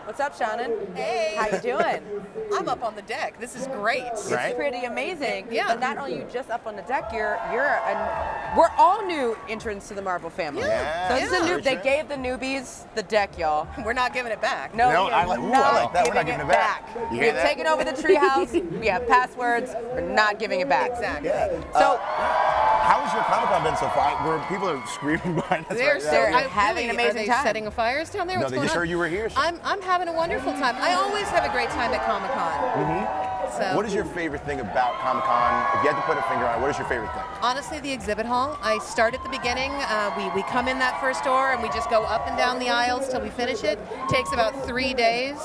What's up, Seanan? Hey. How you doing? I'm up on the deck. This is great. It's pretty amazing. Yeah. But not only are you just up on the deck, we're all new entrants to the Marvel family. Yeah. So this is a new. They gave the newbies the deck, y'all. We're not giving it back. No, No, we I are like- ooh, I not like that. We're not giving giving it it back. back. You hear We've that? taken over the treehouse. We have passwords. We're not giving it back. Exactly. Yeah. So How has your Comic-Con been so far? Where people are screaming behind us They're right so now. having an amazing Are they time. setting fires down there? No, What's they going just on? heard you were here. I'm having a wonderful time. I always have a great time at Comic-Con. So What is your favorite thing about Comic-Con? If you had to put a finger on it, what is your favorite thing? honestly, the exhibit hall. I start at the beginning. We come in that first door and we just go up and down the aisles till we finish it. Takes about 3 days.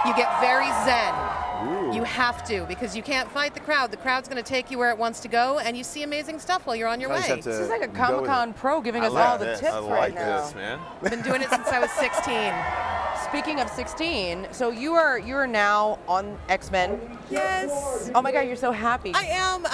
You get very zen. Ooh. You have to, because you can't fight the crowd. The crowd's going to take you where it wants to go, and you see amazing stuff while you're on your I just way. have to this is like a go with Comic-Con it. pro giving I us like all the this. tips I right like now. this, man. Been doing it since I was 16. Speaking of 16, so you are now on X-Men. Yes. Oh my God, you're so happy. I am.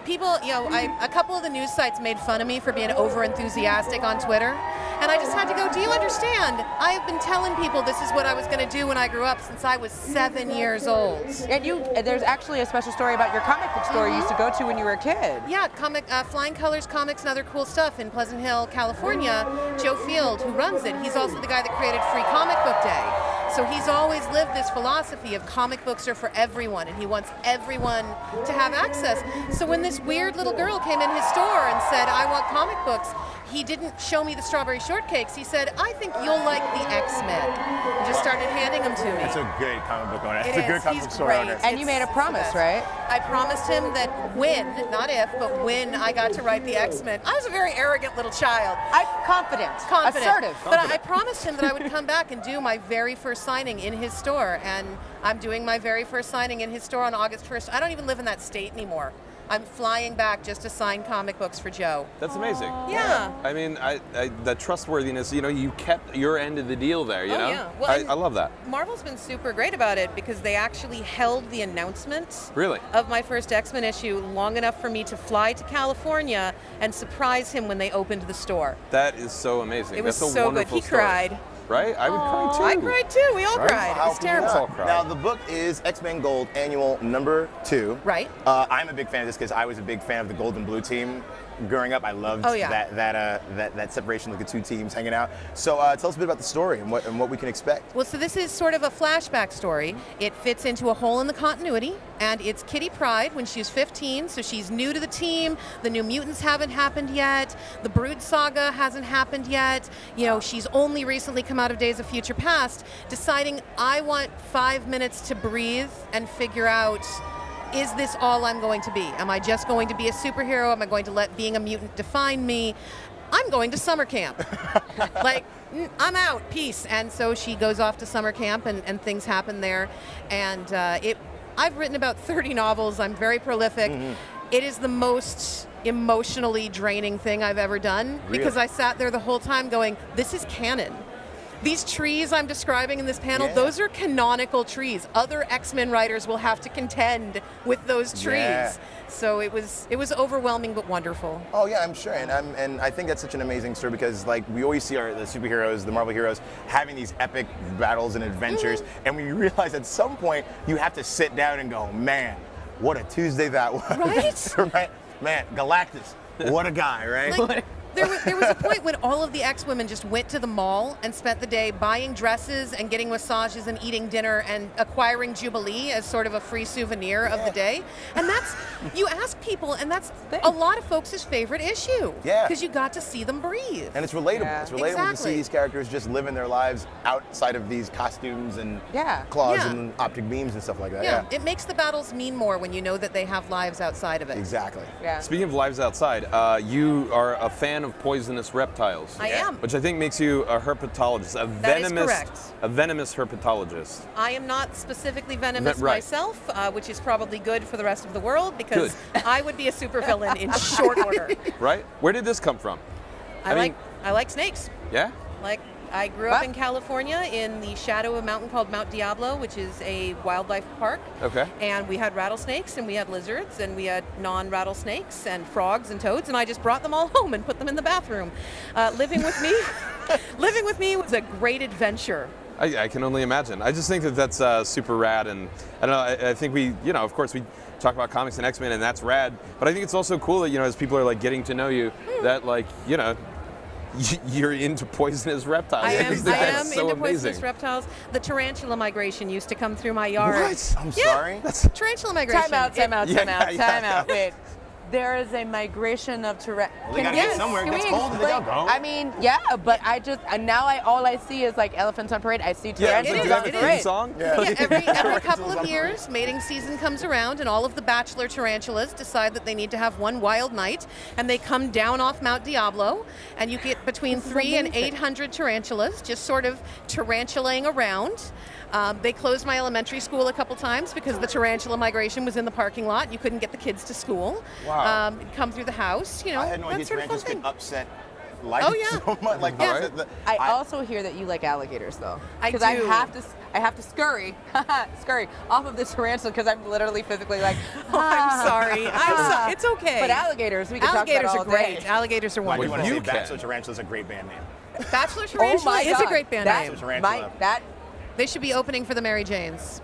People, a couple of the news sites made fun of me for being over enthusiastic on Twitter, and I just had to go, do you understand? I have been telling people this is what I was going to do when I grew up since I was 7 years old. And there's actually a special story about your comic book store you used to go to when you were a kid. Yeah, Flying Colors Comics and other cool stuff in Pleasant Hill, California. Joe Field, who runs it, he's also the guy that created Free Comic Book Day. So he's always lived this philosophy of comic books are for everyone, and he wants everyone to have access. So when this weird little girl came in his store and said, I want comic books, he didn't show me the strawberry shortcakes. He said, I think you'll like the X-Men. And just started handing them to me. That's a good comic book owner. It That's a good is. comic He's book store great. owner. And you made a It's promise, the best. right? I promised him that when, not if, but when I got to write the X-Men. I was a very arrogant little child. Confident. Confident. Assertive. But I promised him that I would come back and do my very first signing in his store, and I'm doing my very first signing in his store on August 1st. I don't even live in that state anymore. I'm flying back just to sign comic books for Joe. That's amazing. Yeah. I mean, the trustworthiness, you kept your end of the deal there, you know? Yeah. Well, I love that. Marvel's been super great about it because they actually held the announcement Really? of my first X-Men issue long enough for me to fly to California and surprise him when they opened the store. That is so amazing. It was That's a so good. wonderful He story. cried. Right? I would cry too. I cried too. We all Right? cried. How It was terrible. can you all not? cry. Now the book is X-Men Gold Annual #2. Right. I'm a big fan of this because I was a big fan of the Gold and Blue team. Growing up, I loved Oh, yeah. that separation of the two teams hanging out. So tell us a bit about the story and what we can expect. Well, so this is sort of a flashback story. It fits into a hole in the continuity, and it's Kitty Pryde when she's 15, so she's new to the team. The New Mutants haven't happened yet. The Brood saga hasn't happened yet. She's only recently come out of Days of Future Past, deciding, I want 5 minutes to breathe and figure out, is this all I'm going to be? Am I just going to be a superhero? Am I going to let being a mutant define me? I'm going to summer camp. I'm out, peace. And so she goes off to summer camp, and things happen there. And I've written about 30 novels. I'm very prolific. It is the most emotionally draining thing I've ever done, because I sat there the whole time going, this is canon. These trees I'm describing in this panel, those are canonical trees. Other X-Men writers will have to contend with those trees. Yeah. So it was overwhelming but wonderful. Oh yeah, I'm sure, and I think that's such an amazing story because we always see the superheroes, the Marvel heroes, having these epic battles and adventures, and we realize at some point you have to sit down and go, man, what a Tuesday that was. Right? Right? Man, Galactus, what a guy, right? There was a point when all of the X-women just went to the mall and spent the day buying dresses and getting massages and eating dinner and acquiring Jubilee as sort of a free souvenir of the day. And that's, you ask people, and that's a lot of folks' favorite issue. Yeah. Because you got to see them breathe. And it's relatable. Yeah. It's relatable to see these characters just living their lives outside of these costumes and claws and optic beams and stuff like that. Yeah, it makes the battles mean more when you know that they have lives outside of it. Exactly. Yeah. Speaking of lives outside, you are a fan of poisonous reptiles. I am. Which I think makes you a herpetologist, That is correct. a venomous herpetologist. I am not specifically venomous Right. myself, which is probably good for the rest of the world, because I would be a supervillain in short order. Right? Where did this come from? I like snakes. Yeah? I grew up in California in the shadow of a mountain called Mount Diablo, which is a wildlife park. Okay. And we had rattlesnakes, and we had lizards, and we had non-rattlesnakes, and frogs and toads, and I just brought them all home and put them in the bathroom. Living with me was a great adventure. I can only imagine. I just think that that's super rad, and I don't know. I think we, of course, we talk about comics and X-Men, and that's rad. But I think it's also cool that as people are like getting to know you, that like you're into poisonous reptiles. I am so into amazing. poisonous reptiles. The tarantula migration used to come through my yard. What? I'm sorry. Tarantula migration. Time out. Yeah. Wait. There is a migration of tarantulas. Well, they gotta get somewhere. It gets cold and they gotta go. I mean, yeah, but all I see is like elephants on parade. I see tarantulas it on is. parade. Song? Yeah, every couple of years, mating season comes around, and all of the bachelor tarantulas decide that they need to have one wild night, and they come down off Mount Diablo, and you get between 300 and 800 tarantulas just sort of tarantulaing around. They closed my elementary school a couple times because the tarantula migration was in the parking lot. You couldn't get the kids to school. Wow. Come through the house, I had no idea that sort of fun tarantulas thing. could upset life Oh, yeah. so much. Like, I also hear that you like alligators, though. I Because I do. have to scurry off of this tarantula because I'm literally physically like, I'm sorry. It's okay. But alligators, we can Alligators talk are about all day. great. Alligators are I do wonderful. want to say You can. Bachelor Tarantula is a great band name. Bachelor Oh Tarantula my is God. a great band That- name. Tarantula. They should be opening for the Mary Janes.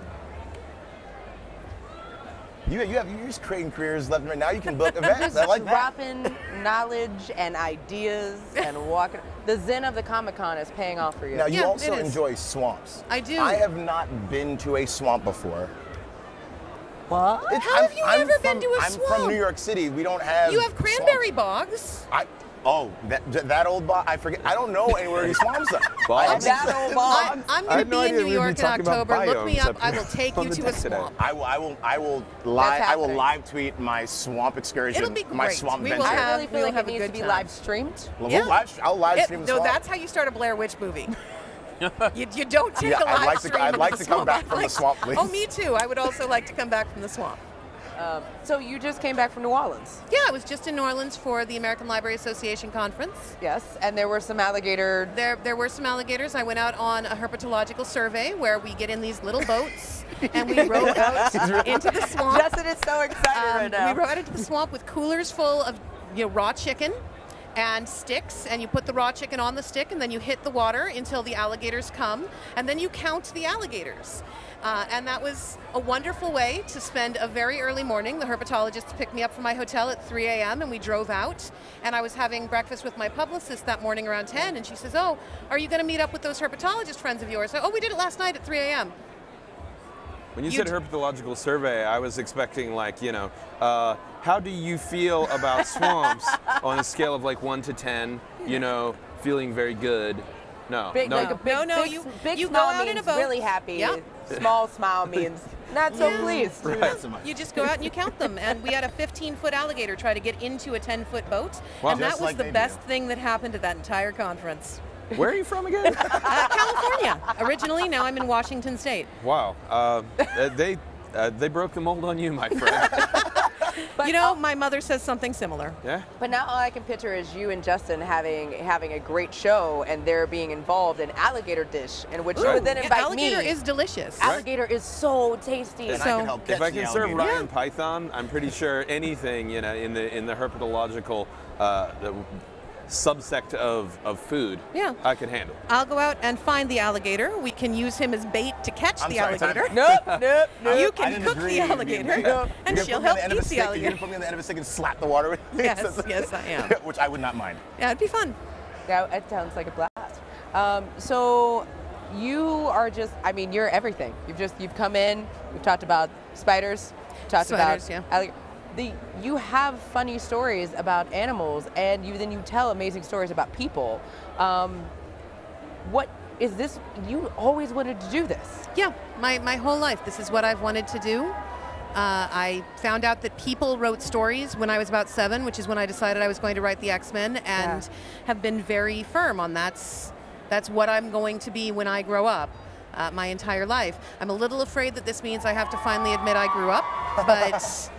You're just creating careers left and right. Now you can book events. I like that. Dropping knowledge and ideas and walking. The zen of the Comic-Con is paying off for you. Now, you Yeah, also it is. enjoy swamps. I do. I have not been to a swamp before. What? How have you never been to a I'm swamp? from New York City. We don't have You have cranberry swamps. bogs. That old bog. I forget. I don't know anywhere any swamps are. Bogs? That old bog. I'm I going had to no be in idea New we'd be York in talking about October. Look me biomes up. I will take on you the to a deck today. swamp. I will happening. live tweet my swamp excursion. It'll be My great. swamp We venture. will I have- really feel we'll like have it a needs to good be time. live streamed. Yeah. I'll live stream the No, swamp. that's how you start a Blair Witch movie. you don't take Yeah, a live I'd like to- stream I'd of like the to come swamp. back from the swamp, please. Oh, me too. I would also like to come back from the swamp. So you just came back from New Orleans. Yeah, I was just in New Orleans for the American Library Association conference. Yes, and there were some alligator. There were some alligators. I went out on a herpetological survey where we get in these little boats and we row out into the swamp. Justin is so excited right now. We row out into the swamp with coolers full of raw chicken and sticks, and you put the raw chicken on the stick, and then you hit the water until the alligators come, and then you count the alligators. And that was a wonderful way to spend a very early morning. The herpetologist picked me up from my hotel at 3 a.m. and we drove out. And I was having breakfast with my publicist that morning around 10, and she says, "Oh, are you going to meet up with those herpetologist friends of yours?" "Oh, we did it last night at 3 a.m. When you said herpetological survey, I was expecting how do you feel about swamps on a scale of like 1 to 10? Feeling very good. No, Big, no. like a big, No, big, you big go smile out in a means boat. really happy. Yeah. Small smile means not so Yeah. pleased. Not so much. You just go out and you count them. And we had a 15-foot alligator try to get into a 10-foot boat. Wow. And that Just was like the they best do. thing that happened at that entire conference. Where are you from again? California, originally. Now I'm in Washington State. Wow. They broke the mold on you, my friend. But My mother says something similar. Yeah. But now all I can picture is you and Justin having a great show and they're being involved in alligator dish, in which you would then invite Alligator me. is delicious. Alligator is so tasty. And I So- can help If catch I the can serve alligator. Ryan Python, I'm pretty sure anything in the herpetological the subsect of food, Yeah. I can handle. I'll go out and find the alligator. We can use him as bait to catch I'm the sorry, time- alligator. Nope. You I can didn't cook agree the with alligator, you. and You're she'll gonna put me on help the end of eat a the stick, You're alligator. gonna put me on the end of a stick and slap the water with me. Yes, I am. Which I would not mind. Yeah, it'd be fun. That it sounds like a blast. So you are you're everything. You've come in. We've talked about spiders. Talked Spiders, about yeah. you have funny stories about animals, and you tell amazing stories about people. What is this? You always wanted to do this. Yeah, my whole life. This is what I've wanted to do. I found out that people wrote stories when I was about 7, which is when I decided I was going to write the X-Men, and have been very firm on that's what I'm going to be when I grow up. My entire life. I'm a little afraid that this means I have to finally admit I grew up, but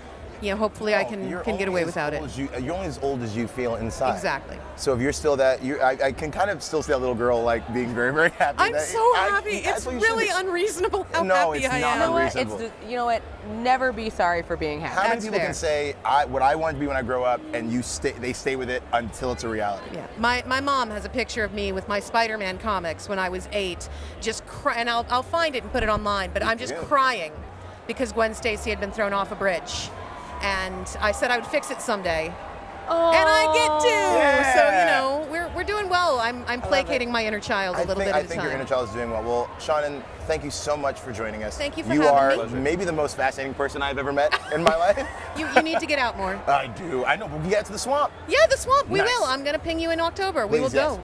hopefully I can get away without it. You're only as old as you feel inside. Exactly. So if you're still that, I can kind of still see that little girl like being very, very happy. I'm so happy. It's really unreasonable how happy I am. You know what? Never be sorry for being happy. How many people can say what I want to be when I grow up, and they stay with it until it's a reality? Yeah. My mom has a picture of me with my Spider-Man comics when I was 8, just and I'll find it and put it online. But I'm just crying because Gwen Stacy had been thrown off a bridge, and I said I would fix it someday. Oh, and I get to. Yeah. So we're doing well. I'm placating my inner child a little bit at a time. I think your inner child is doing well. Well, Seanan, thank you so much for joining us. Thank you for having me. You are maybe the most fascinating person I've ever met in my life. You need to get out more. I do. I know. We'll get to the swamp. Yeah, the swamp. We will. I'm going to ping you in October. We will go.